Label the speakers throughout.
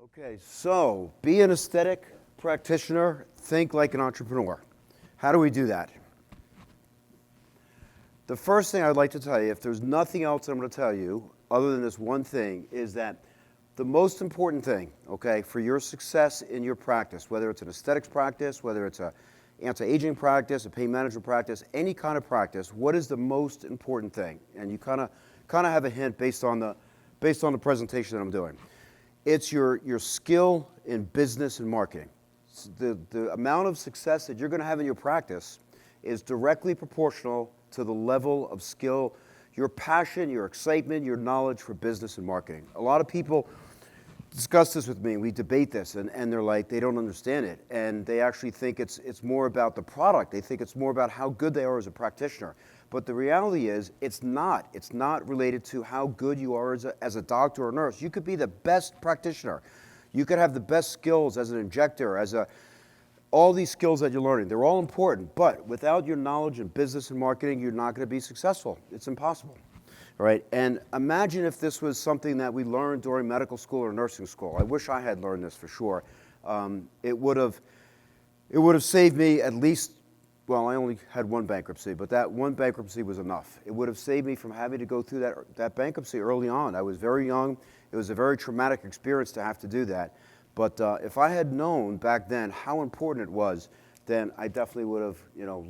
Speaker 1: Okay, so be an aesthetic practitioner, think like an entrepreneur. How do we do that? The first thing I'd like to tell you, if there's nothing else I'm going to tell you other than this one thing, is that the most important thing, okay, for your success in your practice, whether it's an aesthetics practice, whether it's a anti-aging practice, a pain management practice, any kind of practice, what is the most important thing? And you kind of have a hint based on the presentation that I'm doing. It's your skill in business and marketing. The amount of success that you're going to have in your practice is directly proportional to the level of skill, your passion, your excitement, your knowledge for business and marketing. A lot of people discuss this with me, and we debate this, and they're like, they don't understand it. And they actually think it's more about the product. They think it's more about how good they are as a practitioner. But the reality is, it's not. It's not related to how good you are as a doctor or nurse. You could be the best practitioner. You could have the best skills as an injector, all these skills that you're learning. They're all important, but without your knowledge in business and marketing, you're not going to be successful. It's impossible. All right? And imagine if this was something that we learned during medical school or nursing school. I wish I had learned this for sure. It would have saved me at least. Well, I only had one bankruptcy, but that one bankruptcy was enough. It would have saved me from having to go through that bankruptcy early on. I was very young. It was a very traumatic experience to have to do that. But if I had known back then how important it was, then I definitely would have,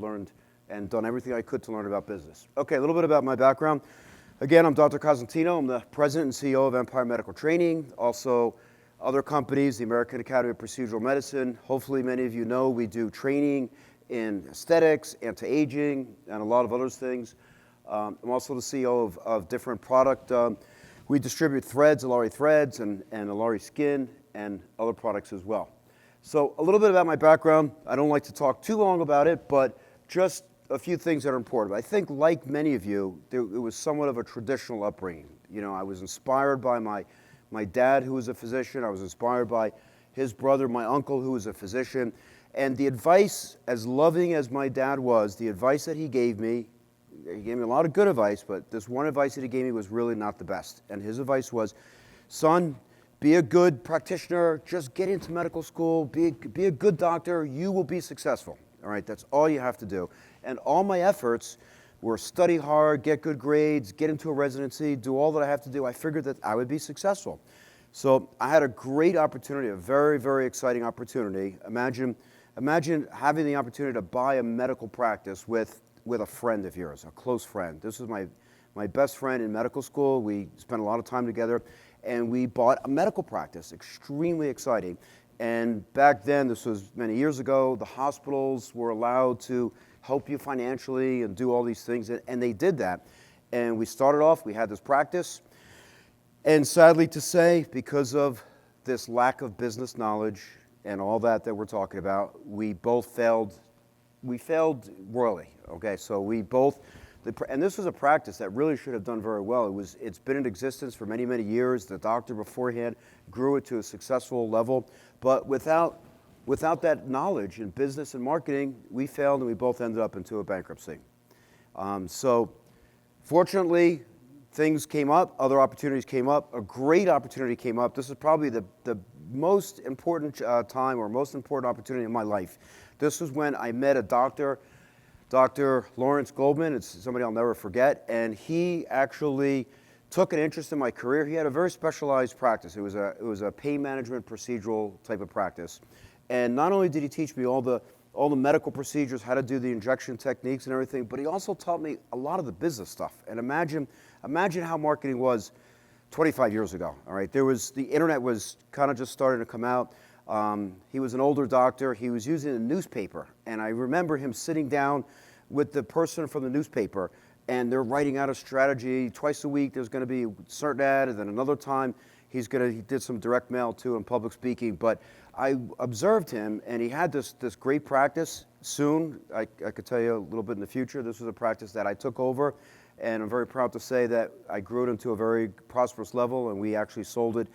Speaker 1: learned and done everything I could to learn about business. Okay, a little bit about my background. Again, I'm Dr. Cosentino. I'm the president and CEO of Empire Medical Training. Also, other companies, the American Academy of Procedural Medicine. Hopefully, many of you know we do training in aesthetics, anti-aging, and a lot of other things. I'm also the CEO of different product. We distribute threads, Alari threads, and Alari skin, and other products as well. So a little bit about my background. I don't like to talk too long about it, but just a few things that are important. I think, like many of you, it was somewhat of a traditional upbringing. I was inspired by my dad, who was a physician. I was inspired by his brother, my uncle, who was a physician. And the advice, as loving as my dad was, the advice that he gave me a lot of good advice, but this one advice that he gave me was really not the best. And his advice was, son, be a good practitioner, just get into medical school, be a good doctor, you will be successful. All right, that's all you have to do. And all my efforts were study hard, get good grades, get into a residency, do all that I have to do. I figured that I would be successful. So I had a great opportunity, a very, very exciting opportunity. Imagine having the opportunity to buy a medical practice with a friend of yours, a close friend. This was my best friend in medical school. We spent a lot of time together, and we bought a medical practice, extremely exciting. And back then, this was many years ago, the hospitals were allowed to help you financially and do all these things, and they did that. And we started off, we had this practice, and sadly to say, because of this lack of business knowledge and all that we're talking about, we both failed. We failed royally, okay? So we both, and this was a practice that really should have done very well. It's been in existence for many, many years. The doctor beforehand grew it to a successful level, but without that knowledge in business and marketing, we failed and we both ended up into a bankruptcy. So fortunately, things came up, other opportunities came up, a great opportunity came up. This is probably the most important time or most important opportunity in my life. This was when I met a doctor, Dr. Lawrence Goldman. It's somebody I'll never forget, and he actually took an interest in my career. He had a very specialized practice. It was a pain management procedural type of practice. And not only did he teach me all the medical procedures, how to do the injection techniques and everything, but he also taught me a lot of the business stuff. And imagine how marketing was 25 years ago, all right? The internet was kind of just starting to come out. He was an older doctor. He was using a newspaper. And I remember him sitting down with the person from the newspaper, and they're writing out a strategy. Twice a week, there's going to be a certain ad, and then another time, he did some direct mail too and public speaking. But I observed him, and he had this great practice. Soon, I could tell you a little bit in the future, this was a practice that I took over, and I'm very proud to say that I grew it into a very prosperous level, and we actually sold it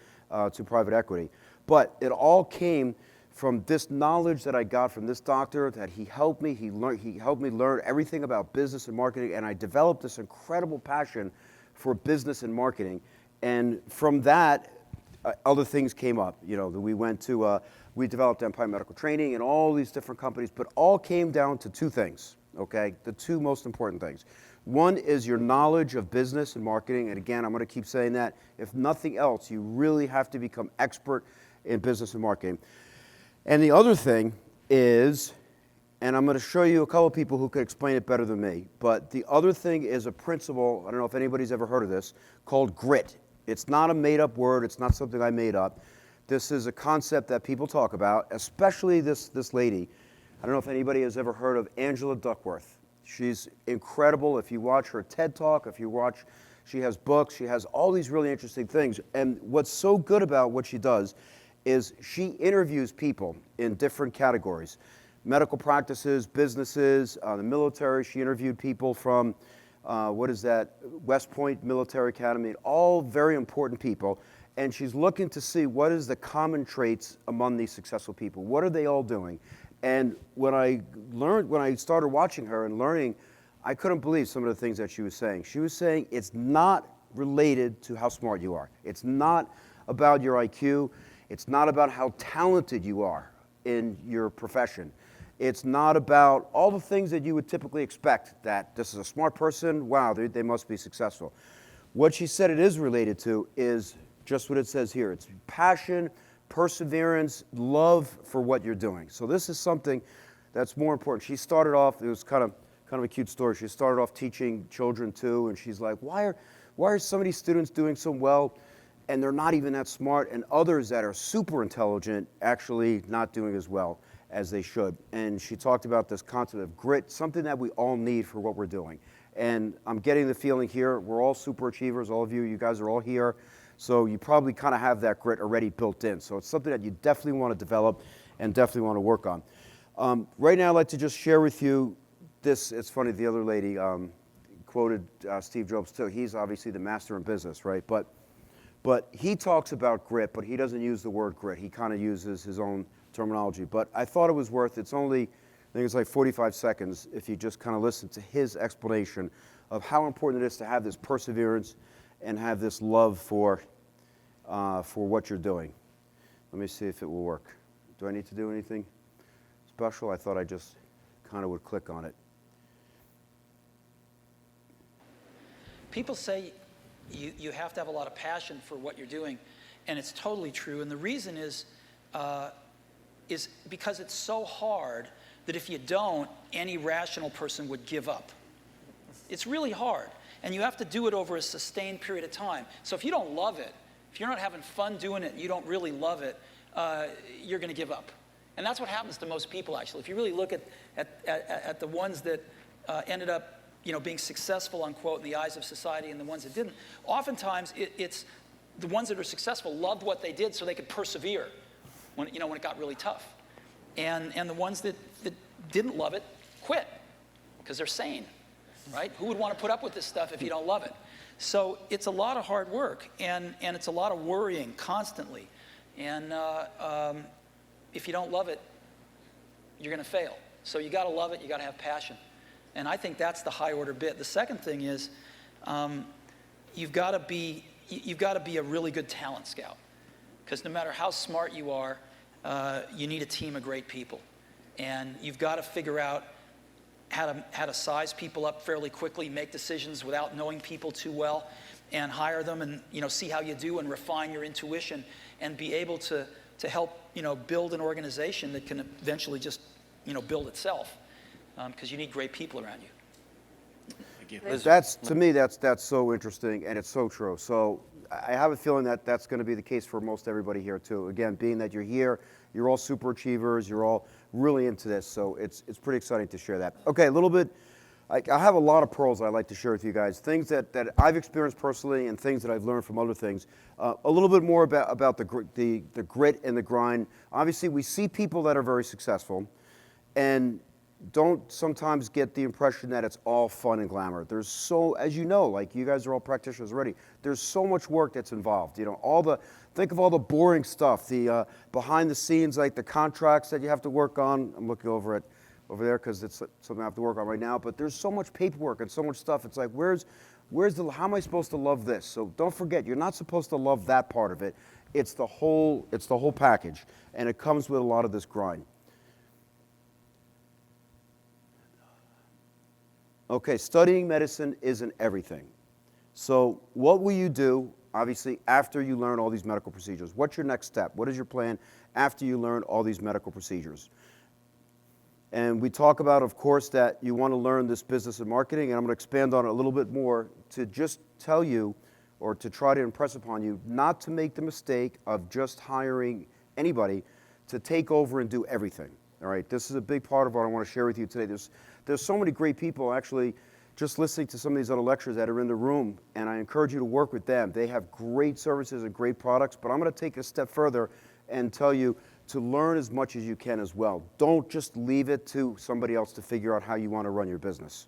Speaker 1: to private equity. But it all came from this knowledge that I got from this doctor, that he helped me. He helped me learn everything about business and marketing, and I developed this incredible passion for business and marketing. And from that, other things came up. You know, we went to, we developed Empire Medical Training and all these different companies, but all came down to two things, okay? The two most important things. One is your knowledge of business and marketing, and again, I'm going to keep saying that. If nothing else, you really have to become expert in business and marketing. And the other thing is, and I'm going to show you a couple of people who could explain it better than me, but the other thing is a principle, I don't know if anybody's ever heard of this, called grit. It's not a made-up word. It's not something I made up. This is a concept that people talk about, especially this lady. I don't know if anybody has ever heard of Angela Duckworth. She's incredible. If you watch her TED Talk, if you watch, she has books, she has all these really interesting things. And what's so good about what she does is she interviews people in different categories. Medical practices, businesses, the military. She interviewed people from, West Point Military Academy, all very important people. And she's looking to see what is the common traits among these successful people. What are they all doing? And when I started watching her and learning, I couldn't believe some of the things that she was saying. She was saying it's not related to how smart you are. It's not about your IQ. It's not about how talented you are in your profession. It's not about all the things that you would typically expect, that this is a smart person, wow, they must be successful. What she said it is related to is just what it says here. It's passion, perseverance, love for what you're doing. So this is something that's more important. She started off, it was kind of a cute story. She started off teaching children too, and she's like, why are some of these students doing so well and they're not even that smart, and others that are super intelligent actually not doing as well as they should? And she talked about this concept of grit, something that we all need for what we're doing. And I'm getting the feeling here, we're all super achievers, all of you, you guys are all here. So you probably kind of have that grit already built in. So it's something that you definitely want to develop and definitely want to work on. Right now I'd like to just share with you this. It's funny, the other lady quoted Steve Jobs too. He's obviously the master in business, right? But he talks about grit, but he doesn't use the word grit. He kind of uses his own terminology. But I thought it was worth, it's only, I think it's like 45 seconds if you just kind of listen to his explanation of how important it is to have this perseverance and have this love for what you're doing. Let me see if it will work. Do I need to do anything special? I thought I just kind of would click on it.
Speaker 2: People say you have to have a lot of passion for what you're doing, and it's totally true. And the reason is because it's so hard that if you don't, any rational person would give up. It's really hard. And you have to do it over a sustained period of time. So if you don't love it, if you're not having fun doing it, and you don't really love it, you're going to give up. And that's what happens to most people, actually. If you really look at the ones that ended up, being successful, unquote, in the eyes of society, and the ones that didn't, oftentimes it's the ones that are successful loved what they did so they could persevere when it got really tough. And the ones that didn't love it quit because they're sane. Right? Who would want to put up with this stuff if you don't love it? So it's a lot of hard work, and it's a lot of worrying constantly. And if you don't love it, you're going to fail. So you got to love it. You got to have passion. And I think that's the high order bit. The second thing is you've got to be a really good talent scout, because no matter how smart you are, you need a team of great people, and you've got to figure out how to size people up fairly quickly, make decisions without knowing people too well, and hire them, and see how you do, and refine your intuition, and be able to help build an organization that can eventually just build itself, because you need great people around you.
Speaker 1: To me that's so interesting, and it's so true. So I have a feeling that that's going to be the case for most everybody here too. Again, being that you're here, you're all super achievers, you're all really into this, so it's pretty exciting to share that. Okay, a little bit, I have a lot of pearls I'd like to share with you guys, things that I've experienced personally and things that I've learned from other things. A little bit more about the grit and the grind. Obviously, we see people that are very successful and don't sometimes get the impression that it's all fun and glamour. There's so, as you know, like you guys are all practitioners already, there's so much work that's involved. Think of all the boring stuff, the behind the scenes, like the contracts that you have to work on. I'm looking over there because it's something I have to work on right now, but there's so much paperwork and so much stuff. It's like, how am I supposed to love this? So don't forget, you're not supposed to love that part of it. It's the whole package, and it comes with a lot of this grind. Okay, studying medicine isn't everything. So what will you do, obviously, after you learn all these medical procedures? What's your next step? What is your plan after you learn all these medical procedures? And we talk about, of course, that you want to learn this business and marketing, and I'm going to expand on it a little bit more to just tell you, or to try to impress upon you, not to make the mistake of just hiring anybody to take over and do everything. All right, this is a big part of what I want to share with you today. There's so many great people actually just listening to some of these other lectures that are in the room, and I encourage you to work with them. They have great services and great products, but I'm going to take it a step further and tell you to learn as much as you can as well. Don't just leave it to somebody else to figure out how you want to run your business.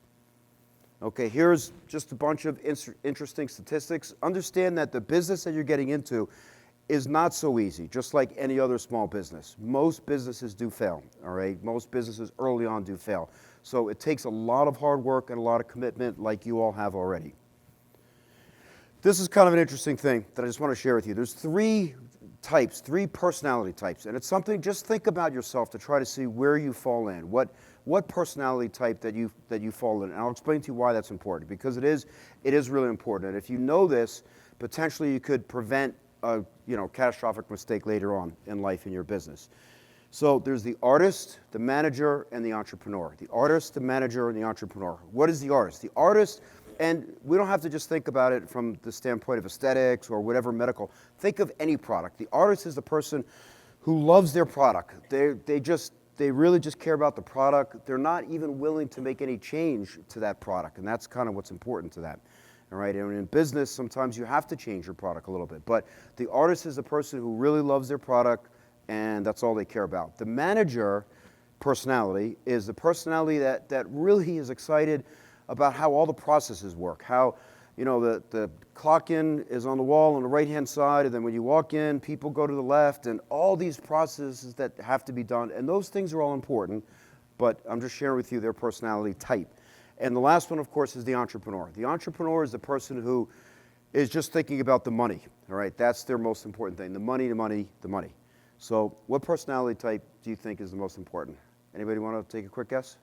Speaker 1: Okay, here's just a bunch of interesting statistics. Understand that the business that you're getting into is not so easy, just like any other small business. Most businesses do fail, all right? Most businesses early on do fail. So it takes a lot of hard work and a lot of commitment like you all have already. This is kind of an interesting thing that I just want to share with you. There's three personality types, and it's something, just think about yourself to try to see where you fall in, what personality type that you fall in, and I'll explain to you why that's important, because it is really important, and if you know this, potentially you could prevent a catastrophic mistake later on in life in your business. So there's the artist, the manager, and the entrepreneur. The artist, the manager, and the entrepreneur. What is the artist? The artist, and we don't have to just think about it from the standpoint of aesthetics or whatever medical. Think of any product. The artist is the person who loves their product. They really just care about the product. They're not even willing to make any change to that product, and that's kind of what's important to that. All right, and in business, sometimes you have to change your product a little bit, but the artist is the person who really loves their product, and that's all they care about. The manager personality is the personality that really is excited about how all the processes work, how the clock in is on the wall on the right-hand side, and then when you walk in, people go to the left, and all these processes that have to be done, and those things are all important, but I'm just sharing with you their personality type. And the last one, of course, is the entrepreneur. The entrepreneur is the person who is just thinking about the money, all right? That's their most important thing, the money, the money, the money. So what personality type do you think is the most important? Anybody want to take a quick guess?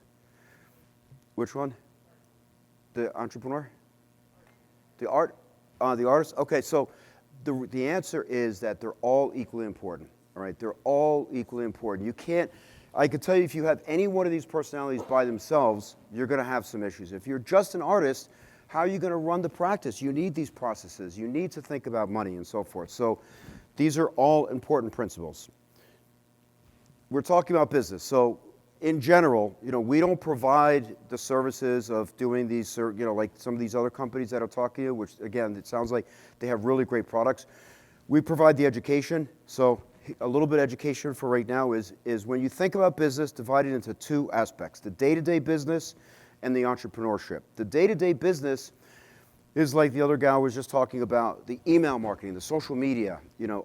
Speaker 1: Which one? The entrepreneur? The artist? Okay, so the answer is that they're all equally important, all right? They're all equally important. I could tell you if you have any one of these personalities by themselves, you're going to have some issues. If you're just an artist, how are you going to run the practice? You need these processes. You need to think about money and so forth. So these are all important principles. We're talking about business. So in general, we don't provide the services of doing these, like some of these other companies that are talking to you, which again, it sounds like they have really great products. We provide the education. So a little bit of education for right now is when you think about business, divided into two aspects, the day-to-day business and the entrepreneurship. The day-to-day business is like the other guy was just talking about, the email marketing, the social media,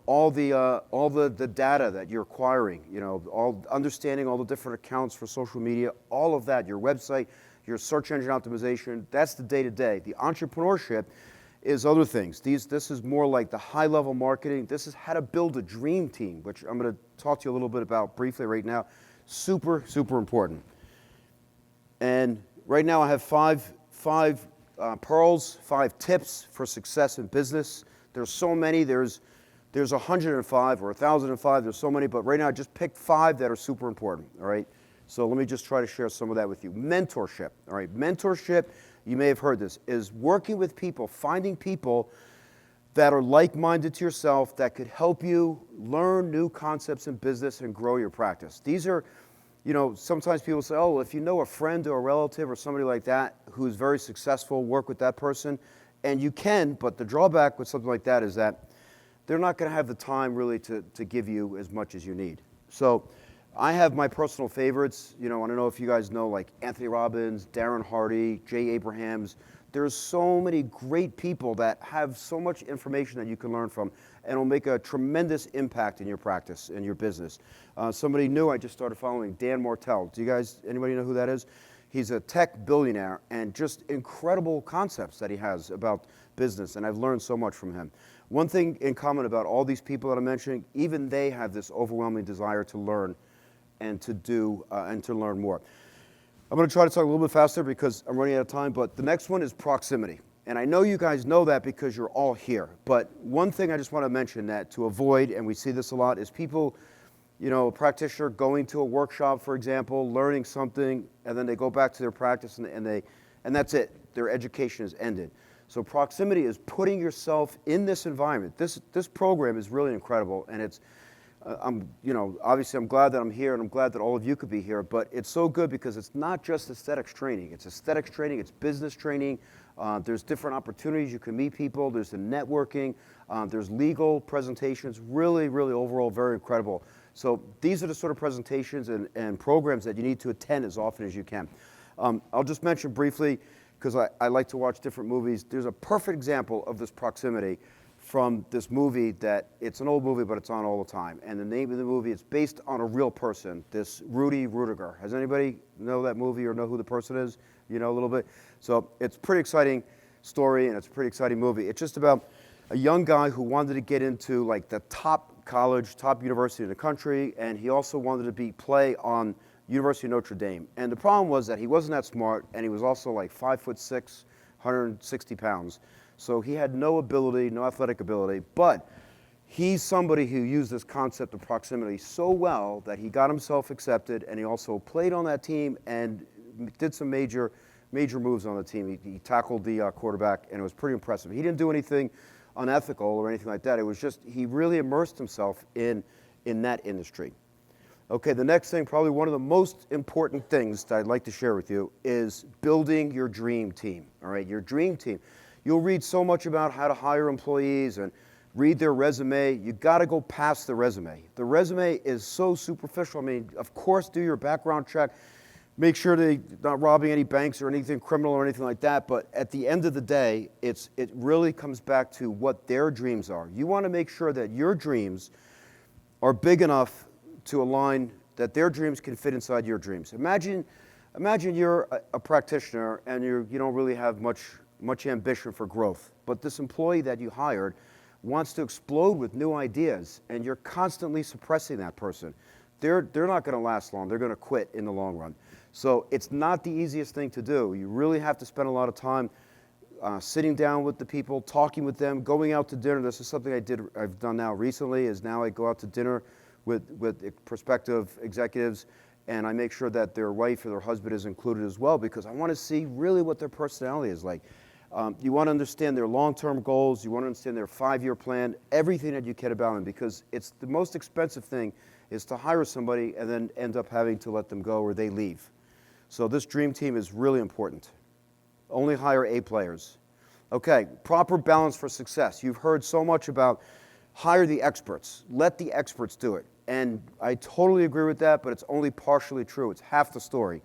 Speaker 1: all the data that you're acquiring, all understanding all the different accounts for social media, all of that, your website, your search engine optimization, that's the day-to-day. The entrepreneurship is other things. This is more like the high-level marketing. This is how to build a dream team, which I'm going to talk to you a little bit about briefly right now. Super, super important. And right now I have five pearls, 5 tips for success in business. There's so many. There's 105 or 1,005. There's so many, but right now I just picked 5 that are super important. All right. So let me just try to share some of that with you. Mentorship. All right. Mentorship. You may have heard this, is working with people, finding people that are like-minded to yourself that could help you learn new concepts in business and grow your practice. These are, sometimes people say, oh, if you know a friend or a relative or somebody like that who's very successful, work with that person. And you can, but the drawback with something like that is that they're not going to have the time really to give you as much as you need. So I have my personal favorites. I don't know if you guys know, like Anthony Robbins, Darren Hardy, Jay Abrahams. There's so many great people that have so much information that you can learn from, and it'll make a tremendous impact in your practice, in your business. Somebody new I just started following, Dan Martell. Anybody know who that is? He's a tech billionaire and just incredible concepts that he has about business, and I've learned so much from him. One thing in common about all these people that I'm mentioning, even they have this overwhelming desire to learn and to do and to learn more. I'm going to try to talk a little bit faster because I'm running out of time, but the next one is proximity. And I know you guys know that because you're all here. But one thing I just want to mention that to avoid, and we see this a lot, is people, a practitioner going to a workshop, for example, learning something, and then they go back to their practice and that's it. Their education is ended. So proximity is putting yourself in this environment. This program is really incredible, and it's obviously I'm glad that I'm here, and I'm glad that all of you could be here, but it's so good because it's not just aesthetics training. It's aesthetics training, it's business training. There's different opportunities. You can meet people. There's the networking. There's legal presentations. Really, really overall very incredible. So these are the sort of presentations and programs that you need to attend as often as you can. I'll just mention briefly, because I like to watch different movies. There's a perfect example of this proximity from this movie that, it's an old movie, but it's on all the time. And the name of the movie, it's based on a real person, this Rudy Rudiger. Has anybody know that movie or know who the person is? A little bit? So it's a pretty exciting story, and it's a pretty exciting movie. It's just about a young guy who wanted to get into like the top college, top university in the country, and he also wanted to play on University of Notre Dame. And the problem was that he wasn't that smart, and he was also like 5'6", 160 pounds. So he had no ability, no athletic ability, but he's somebody who used this concept of proximity so well that he got himself accepted, and he also played on that team and did some major moves on the team. He tackled the quarterback, and it was pretty impressive. He didn't do anything unethical or anything like that. It was just, he really immersed himself in that industry. Okay, the next thing, probably one of the most important things that I'd like to share with you is building your dream team, all right? Your dream team. You'll read so much about how to hire employees and read their resume. You gotta go past the resume. The resume is so superficial. I mean, of course, do your background check. Make sure they're not robbing any banks or anything criminal or anything like that, but at the end of the day, it really comes back to what their dreams are. You wanna make sure that your dreams are big enough to align, that their dreams can fit inside your dreams. Imagine you're a practitioner and you don't really have much ambition for growth, but this employee that you hired wants to explode with new ideas, and you're constantly suppressing that person. They're not gonna last long. They're gonna quit in the long run. So it's not the easiest thing to do. You really have to spend a lot of time sitting down with the people, talking with them, going out to dinner. This is something I've done now recently, is now I go out to dinner with prospective executives, and I make sure that their wife or their husband is included as well, because I want to see really what their personality is like. You want to understand their long-term goals. You want to understand their 5-year plan, everything that you can about them, because it's the most expensive thing is to hire somebody and then end up having to let them go or they leave. So this dream team is really important. Only hire A players. Okay, proper balance for success. You've heard so much about hire the experts. Let the experts do it. And I totally agree with that, but it's only partially true. It's half the story.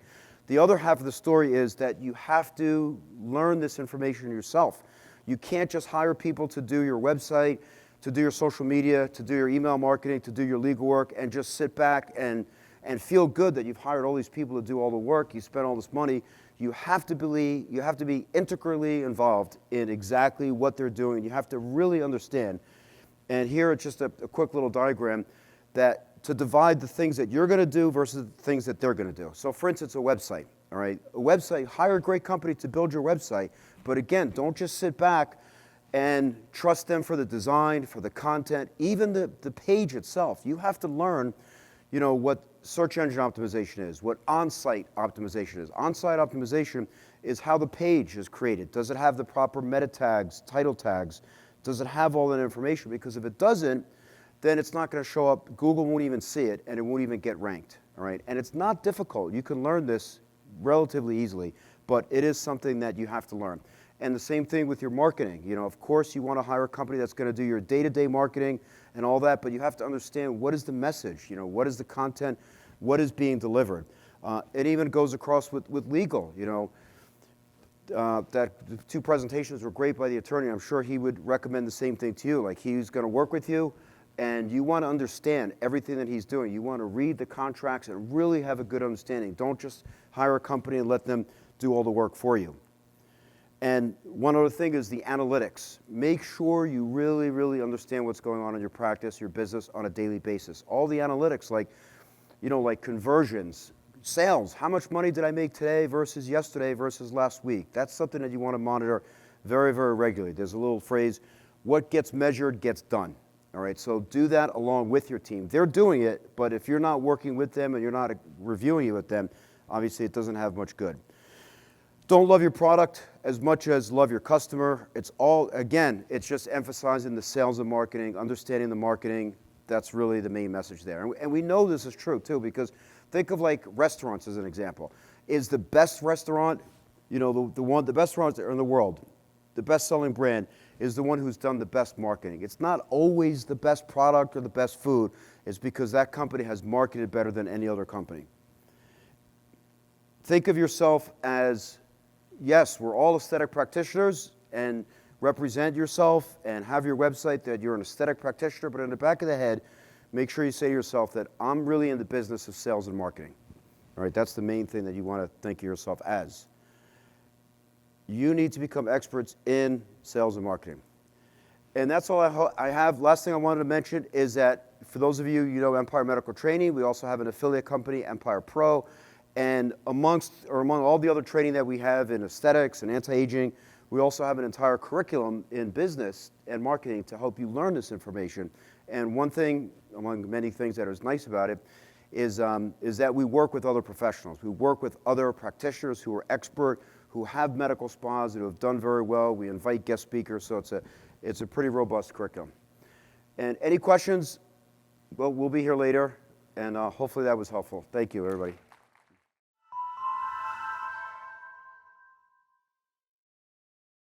Speaker 1: The other half of the story is that you have to learn this information yourself. You can't just hire people to do your website, to do your social media, to do your email marketing, to do your legal work, and just sit back and feel good that you've hired all these people to do all the work, you spent all this money. You have to be integrally involved in exactly what they're doing. You have to really understand. And here it's just a quick little diagram that to divide the things that you're going to do versus the things that they're going to do. So for instance, a website, all right? A website, hire a great company to build your website. But again, don't just sit back and trust them for the design, for the content, even the page itself. You have to learn, what search engine optimization is, what on-site optimization is. On-site optimization is how the page is created. Does it have the proper meta tags, title tags? Does it have all that information? Because if it doesn't, then it's not going to show up. Google won't even see it, and it won't even get ranked, all right? And it's not difficult. You can learn this relatively easily, but it is something that you have to learn. And the same thing with your marketing. Of course, you want to hire a company that's going to do your day-to-day marketing and all that, but you have to understand what is the message, what is the content, what is being delivered. It even goes across with legal, that the 2 presentations were great by the attorney. I'm sure he would recommend the same thing to you. Like, he's going to work with you, and you want to understand everything that he's doing. You want to read the contracts and really have a good understanding. Don't just hire a company and let them do all the work for you. And one other thing is the analytics. Make sure you really, really understand what's going on in your practice, your business on a daily basis. All the analytics, like, like conversions, sales. How much money did I make today versus yesterday versus last week? That's something that you want to monitor very, very regularly. There's a little phrase, what gets measured gets done. All right, so do that along with your team. They're doing it, but if you're not working with them and you're not reviewing it with them, obviously it doesn't have much good. Don't love your product as much as love your customer. It's all, again, it's just emphasizing the sales and marketing, understanding the marketing. That's really the main message there. And we know this is true too, because think of like restaurants as an example. Is the best restaurant, the best restaurant in the world, the best-selling brand is the one who's done the best marketing. It's not always the best product or the best food. It's because that company has marketed better than any other company. Think of yourself as, yes, we're all aesthetic practitioners, and represent yourself and have your website that you're an aesthetic practitioner, but in the back of the head, make sure you say to yourself that I'm really in the business of sales and marketing. All right, that's the main thing that you want to think of yourself as. You need to become experts in sales and marketing. And that's all I have. Last thing I wanted to mention is that for those of you, Empire Medical Training, we also have an affiliate company, Empire Pro. And among all the other training that we have in aesthetics and anti-aging, we also have an entire curriculum in business and marketing to help you learn this information. And one thing, among many things that is nice about it, is that we work with other professionals. We work with other practitioners who are expert, who have medical spas and who have done very well. We invite guest speakers, so it's a pretty robust curriculum. And any questions? Well, we'll be here later, and hopefully that was helpful. Thank you, everybody.